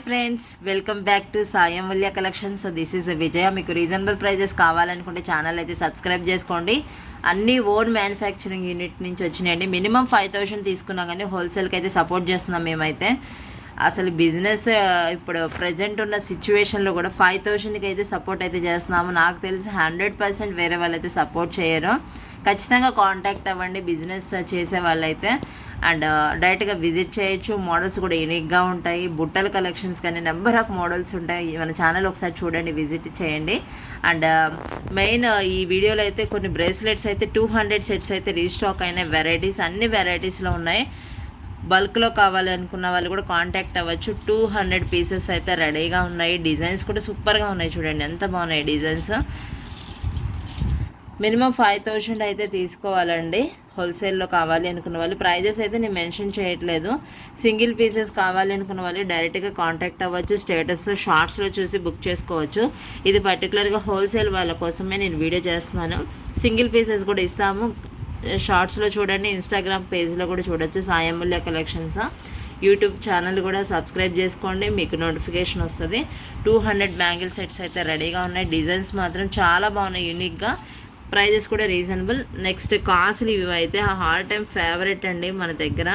Friends, welcome back to Sai Amulya collection. So this is Vijaya. మీకు reasonable prices కావాలనుకుంటే channel అయితే subscribe చేసుకోండి. అన్ని ఓన్ మ్యానుఫ్యాక్చరింగ్ యూనిట్ నుంచి వచ్చినాయండి. మినిమం 5,000 తీసుకున్నా కానీ హోల్సేల్కి అయితే సపోర్ట్ చేస్తున్నాం మేమైతే. అసలు బిజినెస్ ఇప్పుడు ప్రజెంట్ ఉన్న సిచ్యువేషన్లో కూడా 5,000కి అయితే సపోర్ట్ అయితే చేస్తున్నాము. నాకు తెలిసి 100% వేరే వాళ్ళైతే సపోర్ట్ చేయరు. ఖచ్చితంగా కాంటాక్ట్ అవ్వండి బిజినెస్ చేసే వాళ్ళైతే. అండ్ డైరెక్ట్గా విజిట్ చేయొచ్చు. మోడల్స్ కూడా యూనిక్గా ఉంటాయి. బుట్టల కలెక్షన్స్ కానీ నెంబర్ ఆఫ్ మోడల్స్ ఉంటాయి. మన ఛానల్ ఒకసారి చూడండి, విజిట్ చేయండి. అండ్ మెయిన్ ఈ వీడియోలో అయితే కొన్ని బ్రేస్లెట్స్ అయితే 200 సెట్స్ అయితే రీస్టాక్ అయిన వెరైటీస్, అన్ని వెరైటీస్లో ఉన్నాయి. బల్క్లో కావాలి అనుకున్న వాళ్ళు కూడా కాంటాక్ట్ అవ్వచ్చు. 200 పీసెస్ అయితే రెడీగా ఉన్నాయి. డిజైన్స్ కూడా సూపర్గా ఉన్నాయి. చూడండి ఎంత బాగున్నాయి డిజైన్స్. మినిమం 5,000 అయితే తీసుకోవాలండి హోల్సేల్లో కావాలి అనుకున్న వాళ్ళు. ప్రైజెస్ అయితే నేను మెన్షన్ చేయట్లేదు. సింగిల్ పీసెస్ కావాలి అనుకున్న వాళ్ళు డైరెక్ట్గా కాంటాక్ట్ అవ్వచ్చు. స్టేటస్ షార్ట్స్లో చూసి బుక్ చేసుకోవచ్చు. ఇది పర్టికులర్గా హోల్సేల్ వాళ్ళ కోసమే నేను వీడియో చేస్తున్నాను. సింగిల్ పీసెస్ కూడా ఇస్తాము. షార్ట్స్లో చూడండి, ఇన్స్టాగ్రామ్ పేజ్లో కూడా చూడొచ్చు సాయి అమూల్య కలెక్షన్స్. యూట్యూబ్ ఛానల్ కూడా సబ్స్క్రైబ్ చేసుకోండి, మీకు నోటిఫికేషన్ వస్తుంది. 200 బ్యాంగిల్ సెట్స్ అయితే రెడీగా ఉన్నాయి. డిజైన్స్ మాత్రం చాలా బాగున్నాయి యూనిక్గా. ప్రైజెస్ కూడా రీజనబుల్. నెక్స్ట్ కాస్ట్లీ ఇవి అయితే ఆల్ టైమ్ ఫేవరెట్ అండి మన దగ్గర.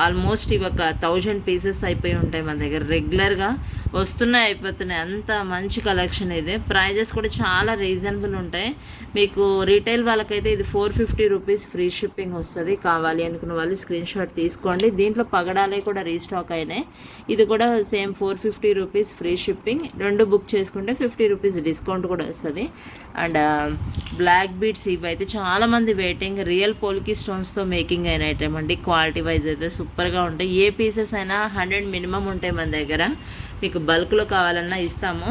ఆల్మోస్ట్ ఇవి ఒక 1000 పీసెస్ అయిపోయి ఉంటాయి మన దగ్గర. రెగ్యులర్గా వస్తున్నాయి, అయిపోతున్నాయి. అంత మంచి కలెక్షన్ ఇది. ప్రైజెస్ కూడా చాలా రీజనబుల్ ఉంటాయి. మీకు రీటైల్ వాళ్ళకైతే ఇది 450 రూపీస్ ఫ్రీ షిప్పింగ్ వస్తుంది. కావాలి అనుకున్న వాళ్ళు స్క్రీన్ షాట్ తీసుకోండి. దీంట్లో పగడాలే కూడా రీస్టాక్ అయినాయి. ఇది కూడా same 450 rupees free shipping. 2 book చేసుకుంటే 50 రూపీస్ డిస్కౌంట్ కూడా వస్తుంది. అండ్ బ్లాక్ బీడ్స్ ఇవి అయితే చాలామంది వెయిటింగ్. రియల్ పోల్కి స్టోన్స్తో మేకింగ్ అయిన ఐటమ్ అండి. క్వాలిటీ వైజ్ అయితే సూపర్గా ఉంటాయి. ఏ పీసెస్ అయినా 100 మినిమం ఉంటాయి మన దగ్గర. మీకు బల్క్లో కావాలన్నా ఇస్తాము.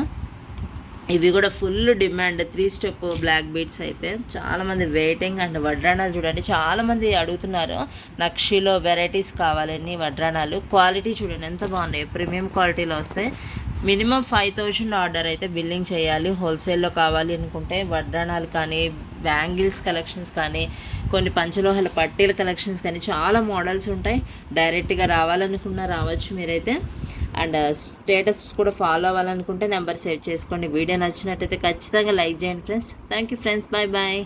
ఇవి కూడా full demand. 3 step black beads అయితే చాలామంది వెయిటింగ్. అండ్ వడ్రాణాలు చూడండి, చాలామంది అడుగుతున్నారు. నక్షిలో వెరైటీస్ కావాలని వడ్రాణాలు. క్వాలిటీ చూడండి ఎంత బాగున్నాయి. ప్రీమియం క్వాలిటీలో వస్తాయి. మినిమం 5,000 ఆర్డర్ అయితే బిల్లింగ్ చేయాలి. హోల్సేల్లో కావాలి అనుకుంటే వడ్రాణాలు కానీ, బ్యాంగిల్స్ కలెక్షన్స్ కానీ, కొన్ని పంచలోహాల పట్టీల కలెక్షన్స్ కానీ చాలా మోడల్స్ ఉంటాయి. డైరెక్ట్గా రావాలనుకున్నా రావచ్చు మీరైతే. అండ్ స్టేటస్ కూడా ఫాలో అవ్వాలనుకుంటే నెంబర్ సేవ్ చేసుకోండి. వీడియో నచ్చినట్టయితే ఖచ్చితంగా లైక్ చేయండి friends. Thank you friends. Bye bye.